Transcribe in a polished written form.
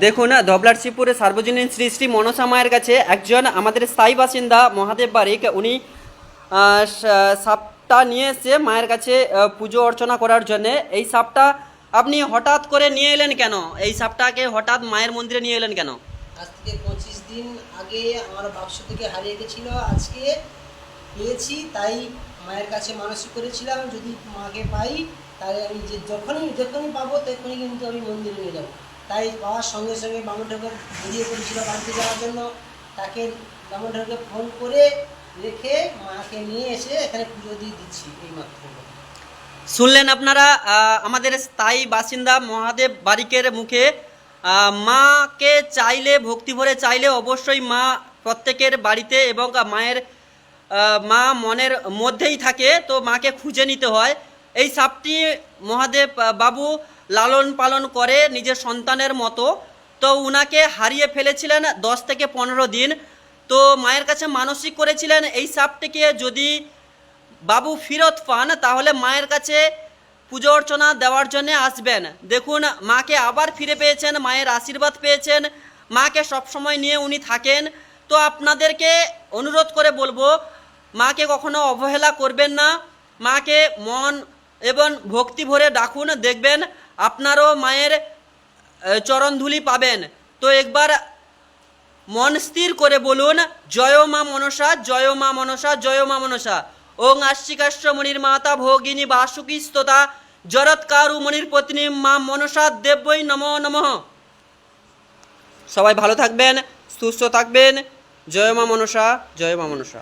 দেখুন ধবলারশিবপুরে সার্বজনীন শ্রী শ্রী মনসা মায়ের কাছে একজন আমাদের স্থায়ী বাসিন্দা মহাদেব বারিক উনি সাপটা নিয়ে এসে মায়ের কাছে পুজো অর্চনা করার জন্যে। এই সাপটা আপনি হঠাৎ করে নিয়ে এলেন কেন? এই সাপটাকে হঠাৎ মায়ের মন্দিরে নিয়ে এলেন কেন? আজ থেকে 25 দিন আগে আমার বাক্স থেকে হারিয়ে গেছিল, আজকে পেয়েছি। তাই মায়ের কাছে মানসিক করেছিলাম যদি মাকে পাই তাহলে আমি যে যখনই পাবো তখনই কিন্তু আমি মন্দিরে নিয়ে যাবো। তাই পাওয়ার সঙ্গে সঙ্গে বামন ঠাকুর বেরিয়ে পড়েছিল বাড়িতে যাওয়ার জন্য। তাকে বামন ঠাকুরকে ফোন করে রেখে মাকে নিয়ে এসে এখানে পুজো দিয়ে দিচ্ছি এইমাত্র। শুনলেন আপনারা আমাদের স্থায়ী বাসিন্দা মহাদেব বারিকের মুখে। মাকে চাইলে, ভক্তি ভরে চাইলে অবশ্যই মা প্রত্যেকের বাড়িতে এবং মায়ের মা মনের মধ্যেই থাকে, তো মাকে খুঁজে নিতে হয়। এই সাপটি মহাদেব বাবু লালন পালন করে নিজের সন্তানের মতো। তো উনাকে হারিয়ে ফেলেছিলেন 10 থেকে 15 দিন। তো মায়ের কাছে মানসিক করেছিলেন এই সাপটিকে যদি বাবু ফিরত পান তাহলে মায়ের কাছে পুজো অর্চনা দেওয়ার জন্য আসবেন। দেখুন মাকে আবার ফিরে পেয়েছেন, মায়ের আশীর্বাদ পেয়েছেন, মাকে সবসময় নিয়ে উনি থাকেন। তো আপনাদেরকে অনুরোধ করে বলবো মাকে কখনো অবহেলা করবেন না, মাকে মন এবং ভক্তি ভরে ডাকুন, দেখবেন আপনারও মায়ের চরণধুলি পাবেন। তো একবার মন স্থির করে বলুন, জয় মা মনসা, জয় মা মনসা, জয় মা মনসা। ওং আশ্বিকাশ্য মণির মাতা ভোগিনী বাসুকী স্তোতা জরৎকারু মণির পত্নী মা মনসা দেব্যই নমো নমঃ। সবাই ভালো থাকবেন, সুস্থ থাকবেন। জয় মা মনসা, জয় মা মনসা।